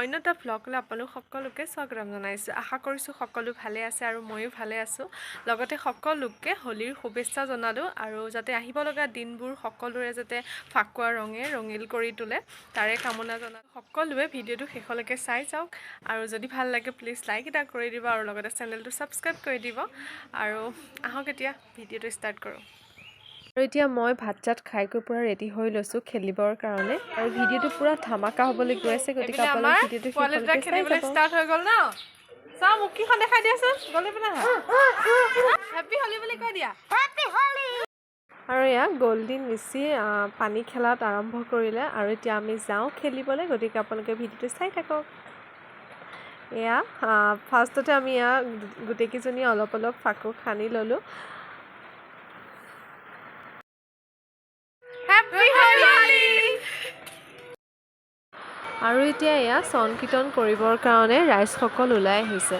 অন্য এটা ভ্লগলৈ আপোনালোক সকলোকে স্বাগতম জনাইছোঁ। আশা কৰিছোঁ সকলো ভালে আছে আৰু ময়ো ভালে আছোঁ। লগতে সকলোকে হোলীৰ শুভেচ্ছা জনালোঁ আৰু যাতে আহিব লগা দিনবোৰ সকলোৰে যাতে ফাকুৱা ৰঙে ৰঙিল কৰি তোলে তাৰে কামনা জনালোঁ। সকলোৱে ভিডিঅ'টো শেষলৈকে চাই যাওক আৰু যদি ভাল লাগে প্লিজ লাইক এটা কৰি দিব আৰু লগতে চেনেলটো ছাবস্ক্ৰাইব কৰি দিব। আৰু আহক এতিয়া ভিডিঅ'টো ষ্টাৰ্ট কৰোঁ। আৰু এতিয়া মই ভাত চাত খাইকৈ পুৰা ৰেডি হৈ লৈছোঁ খেলিবৰ কাৰণে আৰু ভিডিঅ'টো পুৰা ধামাকা হ'বলৈ গৈ আছে, গতিকে আপোনালোক ভিডিঅ'টো শেষলৈকে চাই যাব। ষ্টাৰ্ট হৈ গ'ল ন? চাও মুখখন দেখাই দিয়াচোন। গ'লে পেলাই হেপী হোলি বুলি কৈ দিয়া। হেপী হোলি। আৰু এয়া গ'ল্ডেন মিচি পানী খেলাত আৰম্ভ কৰিলে আৰু এতিয়া আমি যাওঁ খেলিবলৈ, গতিকে আপোনালোকে ভিডিঅ'টো চাই থাকক। এয়া ফাৰ্ষ্টতে আমি এয়া গোটেইকেইজনীয়ে অলপ অলপ ফাকু খানি ল'লোঁ। আৰু এতিয়া এয়া সংকীৰ্তন কৰিবৰ কাৰণে ৰাইজসকল ওলাই আহিছে।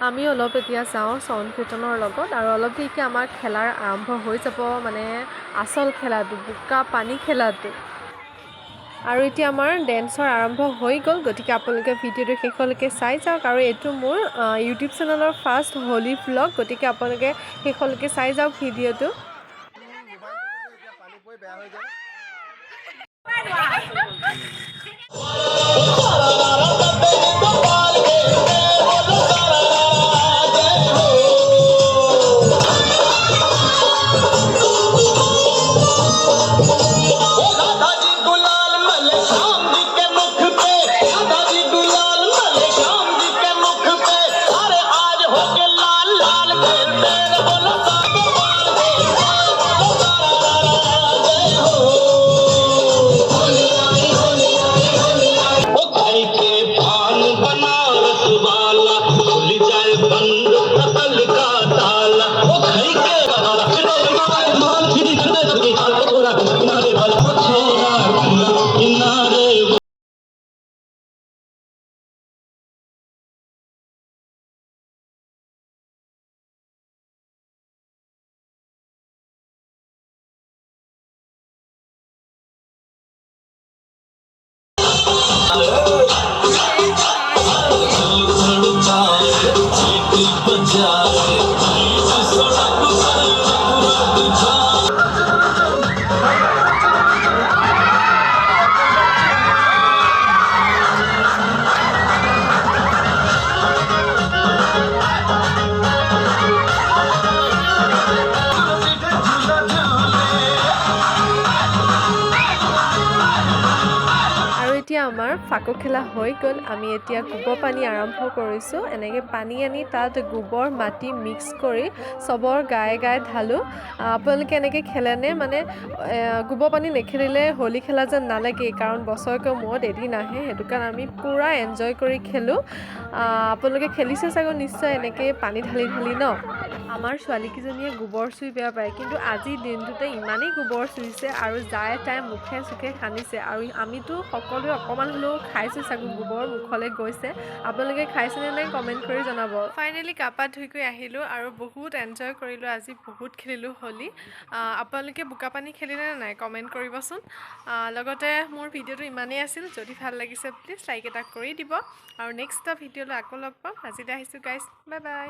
আমি অলপ এতিয়া যাওঁ সংকীৰ্তনৰ লগত আৰু অলপ দেৰিকৈ আমাৰ খেলাৰ আৰম্ভ হৈ যাব, মানে আচল খেলাটো বোকা পানী খেলাটো। আৰু এতিয়া আমাৰ ডেন্সৰ আৰম্ভ হৈ গ'ল, গতিকে আপোনালোকে ভিডিঅ'টো শেষলৈকে চাই যাওক। আৰু এইটো মোৰ ইউটিউব চেনেলৰ ফাৰ্ষ্ট হোলী ভ্লগ, গতিকে আপোনালোকে শেষলৈকে চাই যাওক ভিডিঅ'টো। আমাৰ ফাকু খেলা হৈ গ'ল। আমি এতিয়া গোবৰ পানী আৰম্ভ কৰিছোঁ। এনেকৈ পানী আনি তাত গোবৰ মাটি মিক্স কৰি চবৰ গায়ে গায়ে ঢালোঁ। আপোনালোকে এনেকৈ খেলেনে? মানে গোবৰ পানী নেখেলিলে হোলী খেলা যেন নালাগেই, কাৰণ বছৰেকৰ মূৰত এদিন আহে, সেইটো কাৰণে আমি পূৰা এনজয় কৰি খেলোঁ। আপোনালোকে খেলিছে চাগৈ নিশ্চয় এনেকৈ পানী ঢালি ঢালি ন? আমাৰ ছোৱালীকেইজনীয়ে গোবৰ চুই বেয়া পায়, কিন্তু আজিৰ দিনটোতে ইমানেই গোবৰ চুইছে আৰু যায় তাই মুখে চুখে সানিছে। আৰু আমিতো সকলোৱে অকণমান অকণমান হ'লেও খাইছোঁ চাগৈ গোবৰ মুখলৈ গৈছে আপোনালোকে খাইছেনে নাই কমেণ্ট কৰি জনাব ফাইনেলি গা পা ধুই কৰি আহিলোঁ আৰু বহুত এনজয় কৰিলোঁ আজি বহুত খেলিলোঁ হোলী আপোনালোকে বোকা পানী খেলিলে নে নাই কমেণ্ট কৰিবচোন লগতে মোৰ ভিডিঅ'টো ইমানেই আছিল যদি ভাল লাগিছে প্লিজ লাইক এটা কৰি দিব আৰু নেক্সট এটা ভিডিঅ'লৈ আকৌ লগ পাম আজিলৈ আহিছোঁ গাইজ বাই বাই